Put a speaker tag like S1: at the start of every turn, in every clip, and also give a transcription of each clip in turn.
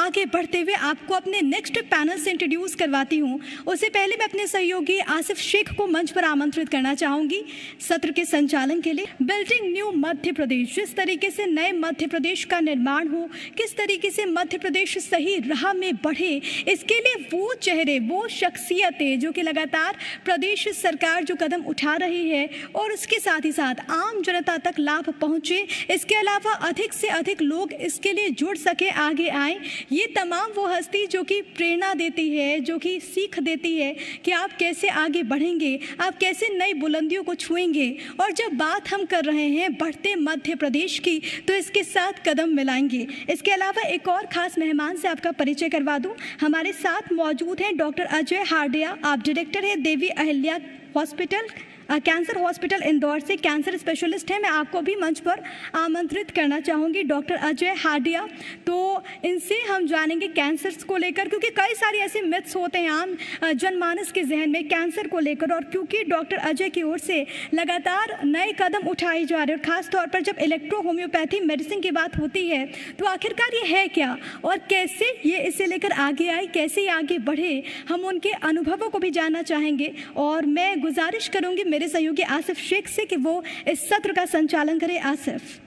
S1: आगे बढ़ते हुए आपको अपने नेक्स्ट पैनल से इंट्रोड्यूस करवाती हूँ, उससे पहले मैं अपने सहयोगी आसिफ शेख को मंच पर आमंत्रित करना चाहूँगी सत्र के संचालन के लिए। बिल्डिंग न्यू मध्य प्रदेश, जिस तरीके से नए मध्य प्रदेश का निर्माण हो, किस तरीके से मध्य प्रदेश सही राह में बढ़े, इसके लिए वो चेहरे, वो शख्सियतें जो कि लगातार प्रदेश सरकार जो कदम उठा रही है और उसके साथ ही साथ आम जनता तक लाभ पहुँचे, इसके अलावा अधिक से अधिक लोग इसके लिए जुड़ सके, आगे आए, ये तमाम वो हस्ती जो कि प्रेरणा देती है, जो कि सीख देती है कि आप कैसे आगे बढ़ेंगे, आप कैसे नई बुलंदियों को छुएंगे। और जब बात हम कर रहे हैं बढ़ते मध्य प्रदेश की, तो इसके साथ कदम मिलाएंगे। इसके अलावा एक और खास मेहमान से आपका परिचय करवा दूं, हमारे साथ मौजूद हैं डॉक्टर अजय हार्डिया। आप डायरेक्टर हैं Devi Ahilya hospital, cancer hospital Indore से, कैंसर स्पेशलिस्ट हैं। मैं आपको भी मंच पर आमंत्रित करना चाहूँगी डॉक्टर अजय हार्डिया। तो इनसे हम जानेंगे कैंसर को लेकर, क्योंकि कई सारे ऐसे मिथ्स होते हैं आम जनमानस के जहन में कैंसर को लेकर, और क्योंकि डॉक्टर अजय की ओर से लगातार नए कदम उठाए जा रहे हैं, और ख़ासतौर पर जब इलेक्ट्रो होम्योपैथी मेडिसिन की बात होती है, तो आखिरकार ये है क्या और कैसे ये इसे लेकर आगे आए, कैसे ये आगे बढ़े, हम उनके अनुभवों को भी जानना चाहेंगे। और मैं गुजारिश करूँगी मेरे सहयोगी आसिफ शेख से कि वो इस सत्र का संचालन करें। आसिफ।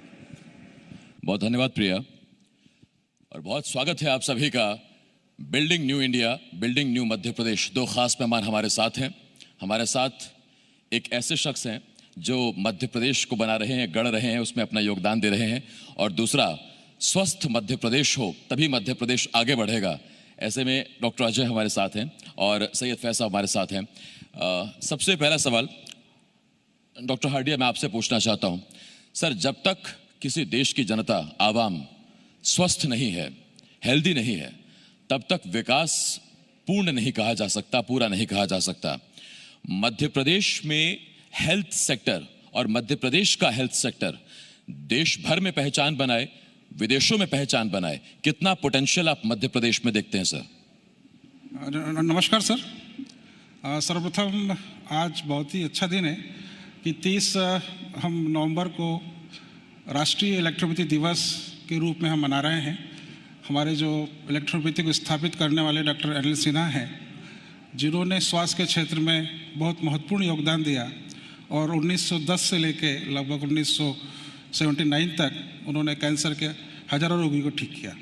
S2: बहुत धन्यवाद प्रिया, और बहुत स्वागत है आप सभी का building new India, building new Madhya Pradesh. दो खास मेहमान हमारे साथ हैं। हमारे साथ एक ऐसे शख्स हैं जो मध्य प्रदेश को बना रहे हैं, गढ़ रहे हैं, उसमें अपना योगदान दे रहे हैं, और दूसरा स्वस्थ मध्य प्रदेश हो तभी मध्य प्रदेश आगे बढ़ेगा। ऐसे में डॉक्टर अजय हमारे साथ हैं और सैयद फैसल हमारे साथ हैं। सबसे पहला सवाल डॉक्टर हार्डिया, मैं आपसे पूछना चाहता हूं, सर, जब तक किसी देश की जनता, आवाम स्वस्थ नहीं है, हेल्दी नहीं है, तब तक विकास पूर्ण नहीं कहा जा सकता, पूरा नहीं कहा जा सकता। मध्य प्रदेश में हेल्थ सेक्टर और मध्य प्रदेश का हेल्थ सेक्टर देश भर में पहचान बनाए, विदेशों में पहचान बनाए, कितना पोटेंशियल आप मध्य प्रदेश में देखते हैं सर?
S3: नमस्कार सर। सर्वप्रथम आज बहुत ही अच्छा दिन है कि 30 हम नवंबर को राष्ट्रीय इलेक्ट्रोपैथी दिवस के रूप में हम मना रहे हैं। हमारे जो इलेक्ट्रोपैथी को स्थापित करने वाले डॉक्टर अनिल सिन्हा हैं, जिन्होंने स्वास्थ्य के क्षेत्र में बहुत महत्वपूर्ण योगदान दिया, और 1910 से लेके लगभग 1979 तक उन्होंने कैंसर के हजारों रोगियों को ठीक किया।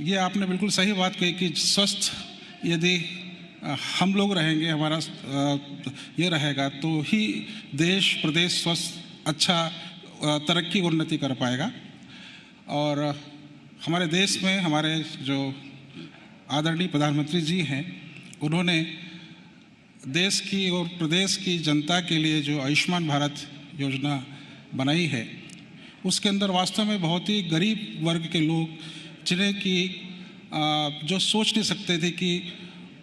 S3: ये आपने बिल्कुल सही बात कही कि स्वस्थ यदि हम लोग रहेंगे, हमारा ये रहेगा, तो ही देश प्रदेश स्वस्थ अच्छा तरक्की उन्नति कर पाएगा। और हमारे देश में हमारे जो आदरणीय प्रधानमंत्री जी हैं, उन्होंने देश की और प्रदेश की जनता के लिए जो आयुष्मान भारत योजना बनाई है, उसके अंदर वास्तव में बहुत ही गरीब वर्ग के लोग, जिन्हें कि जो सोच नहीं सकते थे कि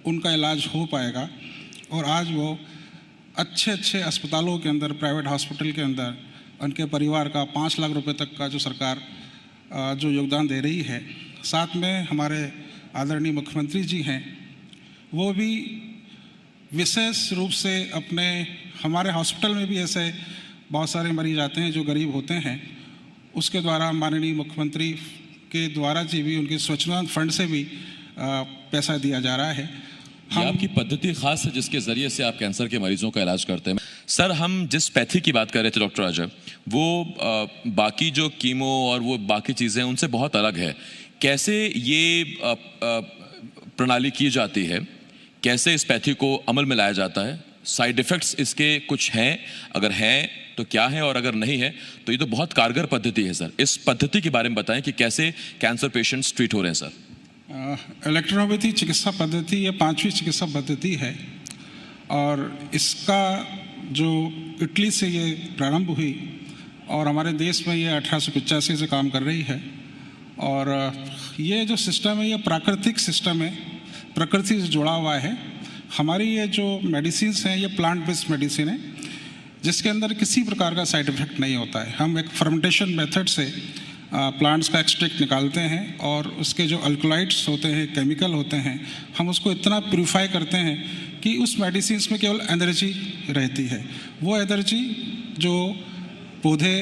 S3: उनका इलाज हो पाएगा, और आज वो अच्छे अच्छे अस्पतालों के अंदर, प्राइवेट हॉस्पिटल के अंदर उनके परिवार का 5 लाख रुपए तक का जो सरकार जो योगदान दे रही है। साथ में हमारे आदरणीय मुख्यमंत्री जी हैं, वो भी विशेष रूप से अपने, हमारे हॉस्पिटल में भी ऐसे बहुत सारे मरीज आते हैं जो गरीब होते हैं, उसके द्वारा माननीय मुख्यमंत्री के द्वारा जी भी उनके स्वच्छता फंड से भी पैसा दिया जा रहा है।
S2: ये आपकी पद्धति खास है जिसके जरिए से आप कैंसर के मरीजों का इलाज करते हैं। सर, हम जिस पैथी की बात कर रहे थे डॉक्टर अजय, वो बाकी जो कीमो और वो बाकी चीज़ें उनसे बहुत अलग है। कैसे ये प्रणाली की जाती है, कैसे इस पैथी को अमल में लाया जाता है, साइड इफ़ेक्ट्स इसके कुछ हैं, अगर हैं तो क्या है, और अगर नहीं है तो ये तो बहुत कारगर पद्धति है सर। इस पद्धति के बारे में बताएं कि कैसे कैंसर पेशेंट्स ट्रीट हो रहे हैं सर।
S3: इलेक्ट्रोपैथी चिकित्सा पद्धति ये 5वीं चिकित्सा पद्धति है, और इसका जो इटली से ये प्रारंभ हुई और हमारे देश में ये 1885 से काम कर रही है। और ये जो सिस्टम है, ये प्राकृतिक सिस्टम है, प्रकृति से जुड़ा हुआ है। हमारी ये जो मेडिसिन्स हैं, ये प्लांट बेस्ड मेडिसिन है, जिसके अंदर किसी प्रकार का साइड इफ़ेक्ट नहीं होता है। हम एक फर्मेंटेशन मेथड से प्लांट्स का एक्सट्रैक्ट निकालते हैं, और उसके जो अल्कलाइड्स होते हैं, केमिकल होते हैं, हम उसको इतना प्यूरिफाई करते हैं कि उस मेडिसिन्स में केवल एनर्जी रहती है। वो एनर्जी जो पौधे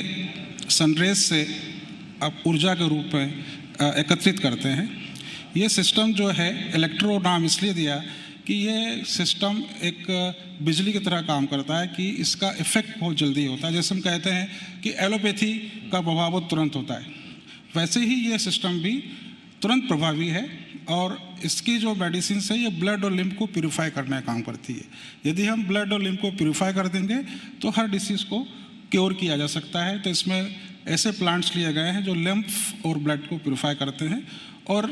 S3: सनरेज से अब ऊर्जा के रूप में एकत्रित करते हैं। ये सिस्टम जो है इलेक्ट्रो नाम इसलिए दिया कि ये सिस्टम एक बिजली की तरह काम करता है कि इसका इफ़ेक्ट बहुत जल्दी होता है। जैसे हम कहते हैं कि एलोपैथी का प्रभाव बहुत तुरंत होता है, वैसे ही ये सिस्टम भी तुरंत प्रभावी है और इसकी जो मेडिसिन है ये ब्लड और लिम्फ को प्यूरिफाई करने का काम करती है। यदि हम ब्लड और लिम्फ को प्यूरिफाई कर देंगे तो हर डिसीज़ को क्योर किया जा सकता है। तो इसमें ऐसे प्लांट्स लिए गए हैं जो लिम्फ और ब्लड को प्यूरिफाई करते हैं और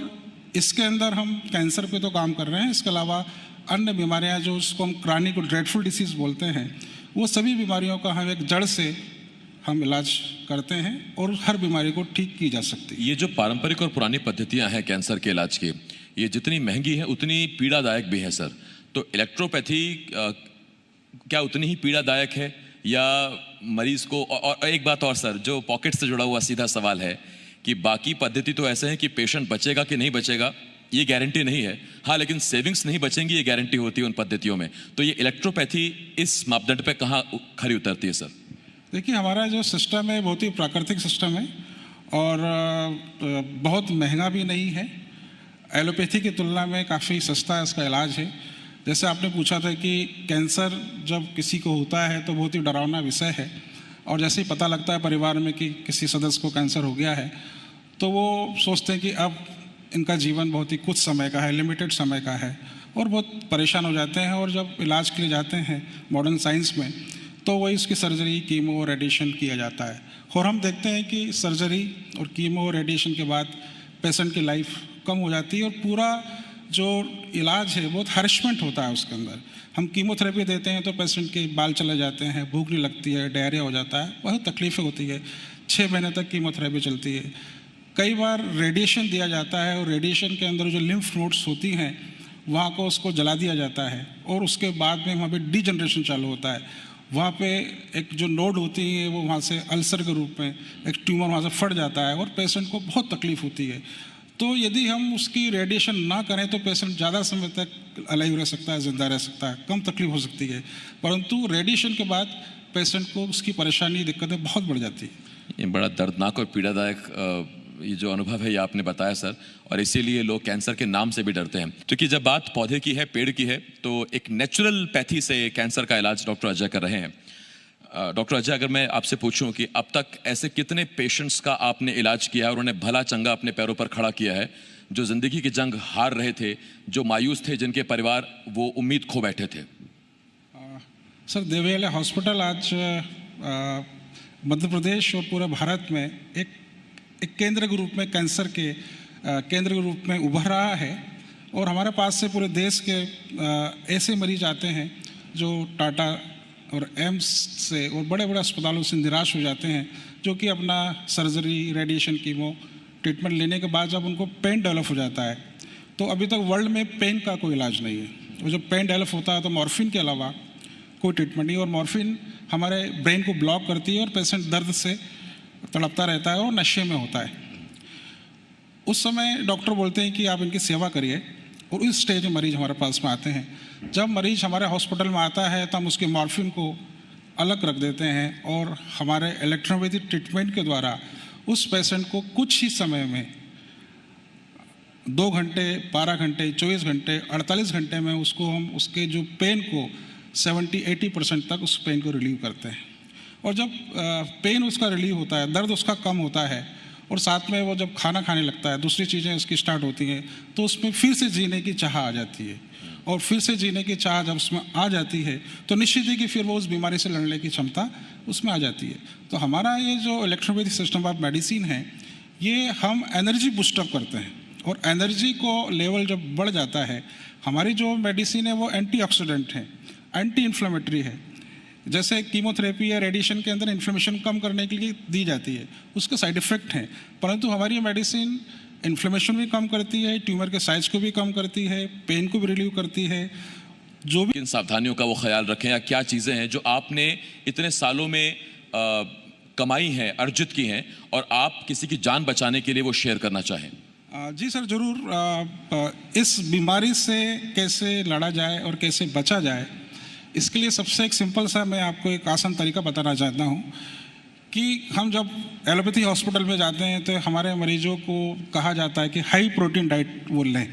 S3: इसके अंदर हम कैंसर पे तो काम कर रहे हैं, इसके अलावा अन्य बीमारियां जो उसको हम क्रॉनिक और ड्रेडफुल डिसीज़ बोलते हैं, वो सभी बीमारियों का हम एक जड़ से हम इलाज करते हैं और हर बीमारी को ठीक की जा सकती है।
S2: ये जो पारंपरिक और पुरानी पद्धतियां हैं कैंसर के इलाज की, ये जितनी महंगी है उतनी पीड़ादायक भी है सर। तो इलेक्ट्रोपैथी क्या उतनी ही पीड़ादायक है या मरीज को? और एक बात और सर, जो पॉकेट से जुड़ा हुआ सीधा सवाल है कि बाकी पद्धति तो ऐसे है कि पेशेंट बचेगा कि नहीं बचेगा ये गारंटी नहीं है, हाँ, लेकिन सेविंग्स नहीं बचेंगी ये गारंटी होती है उन पद्धतियों में। तो ये इलेक्ट्रोपैथी इस मापदंड पे कहाँ खरी उतरती है सर?
S3: देखिए, हमारा जो सिस्टम है बहुत ही प्राकृतिक सिस्टम है और बहुत महंगा भी नहीं है। एलोपैथी की तुलना में काफ़ी सस्ता इसका इलाज है। जैसे आपने पूछा था कि कैंसर जब किसी को होता है तो बहुत ही डरावना विषय है और जैसे ही पता लगता है परिवार में कि किसी सदस्य को कैंसर हो गया है तो वो सोचते हैं कि अब इनका जीवन बहुत ही कुछ समय का है, लिमिटेड समय का है और बहुत परेशान हो जाते हैं। और जब इलाज के लिए जाते हैं मॉडर्न साइंस में तो वही उसकी सर्जरी, कीमो, रेडिएशन किया जाता है और हम देखते हैं कि सर्जरी और कीमो, रेडिएशन के बाद पेशेंट की लाइफ कम हो जाती है और पूरा जो इलाज है बहुत हरिशमेंट होता है उसके अंदर। हम कीमोथेरेपी देते हैं तो पेशेंट के बाल चले जाते हैं, भूख नहीं लगती है, डायरिया हो जाता है, बहुत तकलीफ़ें होती है। 6 महीने तक कीमोथेरेपी चलती है। कई बार रेडिएशन दिया जाता है और रेडिएशन के अंदर जो लिम्फ नोड्स होती हैं वहाँ को उसको जला दिया जाता है और उसके बाद में वहाँ पे डीजनरेशन चालू होता है। वहाँ पे एक जो नोड होती है वो वहाँ से अल्सर के रूप में एक ट्यूमर वहाँ से फट जाता है और पेशेंट को बहुत तकलीफ़ होती है। तो यदि हम उसकी रेडिएशन ना करें तो पेशेंट ज़्यादा समय तक अलाइव रह सकता है, ज़िंदा रह सकता है, कम तकलीफ हो सकती है। परंतु रेडिएशन के बाद पेशेंट को उसकी परेशानी, दिक्कतें बहुत बढ़ जाती है।
S2: ये बड़ा दर्दनाक और पीड़ादायक ये जो अनुभव है ये आपने बताया सर, और इसीलिए लोग कैंसर के नाम से भी डरते हैं। क्योंकि जब बात पौधे की है, पेड़ की है, तो एक नेचुरल पैथी से कैंसर का इलाज डॉक्टर अजय कर रहे हैं। डॉक्टर अजय, अगर मैं आपसे पूछूं कि अब तक ऐसे कितने पेशेंट्स का आपने इलाज किया है और उन्हें भला चंगा अपने पैरों पर खड़ा किया है, जो जिंदगी की जंग हार रहे थे, जो मायूस थे, जिनके परिवार वो उम्मीद खो बैठे थे?
S3: सर, देवयाला हॉस्पिटल आज मध्य प्रदेश और पूरे भारत में एक केंद्र के रूप में, कैंसर के केंद्र के रूप में उभर रहा है। और हमारे पास से पूरे देश के ऐसे मरीज आते हैं जो टाटा और एम्स से और बड़े बड़े अस्पतालों से निराश हो जाते हैं, जो कि अपना सर्जरी, रेडिएशन, कीमो ट्रीटमेंट लेने के बाद जब उनको पेन डेवलप हो जाता है, तो अभी तक वर्ल्ड में पेन का कोई इलाज नहीं है। और जब पेन डेवलप होता है तो मॉर्फिन के अलावा कोई ट्रीटमेंट नहीं। और मॉर्फिन हमारे ब्रेन को ब्लॉक करती है और पेशेंट दर्द से तड़पता रहता है और नशे में होता है। उस समय डॉक्टर बोलते हैं कि आप इनकी सेवा करिए, और उस स्टेज में मरीज हमारे पास में आते हैं। जब मरीज हमारे हॉस्पिटल में आता है तो हम उसके मॉर्फिन को अलग रख देते हैं और हमारे इलेक्ट्रोपैथी ट्रीटमेंट के द्वारा उस पेशेंट को कुछ ही समय में 2 घंटे, 12 घंटे, 24 घंटे, 48 घंटे में उसको हम उसके जो पेन को 70-80% तक उस पेन को रिलीव करते हैं। और जब पेन उसका रिलीव होता है, दर्द उसका कम होता है और साथ में वो जब खाना खाने लगता है, दूसरी चीज़ें उसकी स्टार्ट होती हैं, तो उसमें फिर से जीने की चाह आ जाती है। और फिर से जीने की चाह जब उसमें आ जाती है तो निश्चित ही कि फिर वो उस बीमारी से लड़ने की क्षमता उसमें आ जाती है। तो हमारा ये जो इलेक्ट्रोपैथी सिस्टम ऑफ मेडिसिन है, ये हम एनर्जी बूस्टअप करते हैं। और एनर्जी को लेवल जब बढ़ जाता है, हमारी जो मेडिसिन है वो एंटीऑक्सीडेंट है, एंटी इन्फ्लेमेटरी है। जैसे कीमोथेरेपी या रेडिएशन के अंदर इन्फ्लेमेशन कम करने के लिए दी जाती है, उसके साइड इफ़ेक्ट हैं, परंतु हमारी मेडिसिन इन्फ्लेमेशन भी कम करती है, ट्यूमर के साइज को भी कम करती है, पेन को भी रिलीव करती है। जो भी
S2: किन सावधानियों का वो ख्याल रखें, या क्या चीज़ें हैं जो आपने इतने सालों में कमाई हैं, अर्जित की हैं, और आप किसी की जान बचाने के लिए वो शेयर करना चाहें?
S3: जी सर, ज़रूर। इस बीमारी से कैसे लड़ा जाए और कैसे बचा जाए, इसके लिए सबसे एक सिंपल सा मैं आपको एक आसान तरीका बताना चाहता हूँ कि हम जब एलोपैथी हॉस्पिटल में जाते हैं तो हमारे मरीजों को कहा जाता है कि हाई प्रोटीन डाइट वो लें,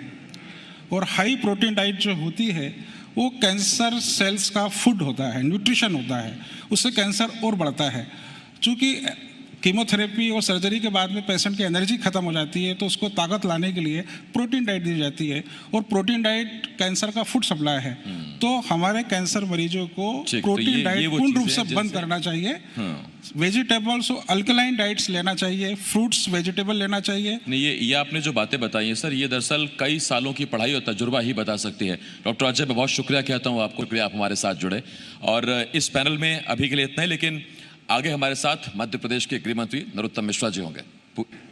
S3: और हाई प्रोटीन डाइट जो होती है वो कैंसर सेल्स का फूड होता है, न्यूट्रिशन होता है, उससे कैंसर और बढ़ता है। चूँकि कीमोथेरेपी और सर्जरी के बाद में पेशेंट की एनर्जी खत्म हो जाती है, तो उसको ताकत लाने के लिए प्रोटीन डाइट दी जाती है, और प्रोटीन डाइट कैंसर का फूड सप्लाई है। तो हमारे कैंसर मरीजों को प्रोटीन डाइट पूर्ण रूप से बंद करना चाहिए। वेजिटेबल्स और अल्कलाइन डाइट्स लेना चाहिए, फ्रूट्स वेजिटेबल लेना चाहिए।
S2: नहीं, ये आपने जो बातें बताई हैं सर, ये दरअसल कई सालों की पढ़ाई और तजुर्बा ही बता सकती है। डॉक्टर अजय, मैं बहुत शुक्रिया कहता हूँ आपको, शुक्रिया आप हमारे साथ जुड़े। और इस पैनल में अभी के लिए इतना ही, लेकिन आगे हमारे साथ मध्य प्रदेश के गृह मंत्री नरोत्तम मिश्रा जी होंगे।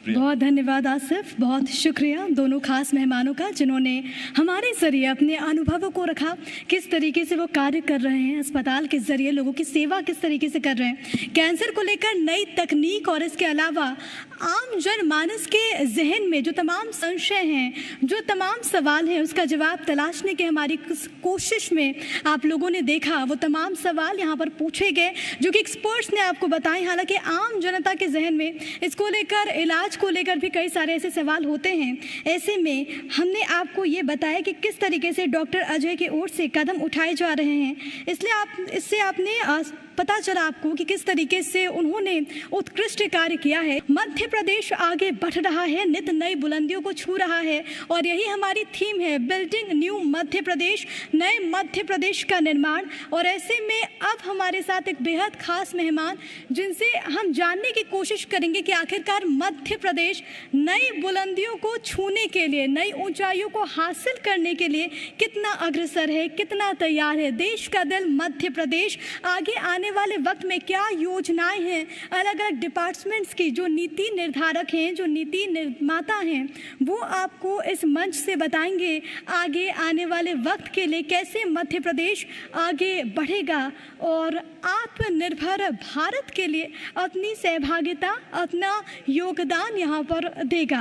S1: बहुत धन्यवाद आसिफ, बहुत शुक्रिया दोनों खास मेहमानों का जिन्होंने हमारे जरिए अपने अनुभवों को रखा, किस तरीके से वो कार्य कर रहे हैं, अस्पताल के जरिए लोगों की सेवा किस तरीके से कर रहे हैं, कैंसर को लेकर नई तकनीक और इसके अलावा आम जनमानस के जहन में जो तमाम संशय हैं, जो तमाम सवाल हैं, उसका जवाब तलाशने की हमारी कोशिश में आप लोगों ने देखा वो तमाम सवाल यहाँ पर पूछे गए जो कि एक्सपर्ट्स ने आपको बताए। हालांकि आम जनता के जहन में इसको लेकर, इलाज को लेकर भी कई सारे ऐसे सवाल होते हैं। ऐसे में हमने आपको ये बताया कि किस तरीके से डॉक्टर अजय की ओर से कदम उठाए जा रहे हैं, इसलिए इससे आपने पता चला आपको कि किस तरीके से उन्होंने उत्कृष्ट कार्य किया है। मध्य प्रदेश आगे बढ़ रहा है, नित नई बुलंदियों को छू रहा है, और यही हमारी थीम है, बिल्डिंग न्यू मध्य प्रदेश, नए मध्य प्रदेश का निर्माण। और ऐसे में अब हमारे साथ एक बेहद खास मेहमान जिनसे हम जानने की कोशिश करेंगे कि आखिरकार मध्य प्रदेश नई बुलंदियों को छूने के लिए, नई ऊंचाइयों को हासिल करने के लिए कितना अग्रसर है, कितना तैयार है। देश का दिल मध्य प्रदेश आगे आने वाले वक्त में क्या योजनाएं हैं, अलग अलग डिपार्टमेंट्स की जो नीति निर्धारक हैं, जो नीति निर्माता हैं, वो आपको इस मंच से बताएंगे आगे आने वाले वक्त के लिए कैसे मध्य प्रदेश आगे बढ़ेगा और आत्मनिर्भर भारत के लिए अपनी सहभागिता, अपना योगदान यहाँ पर देगा।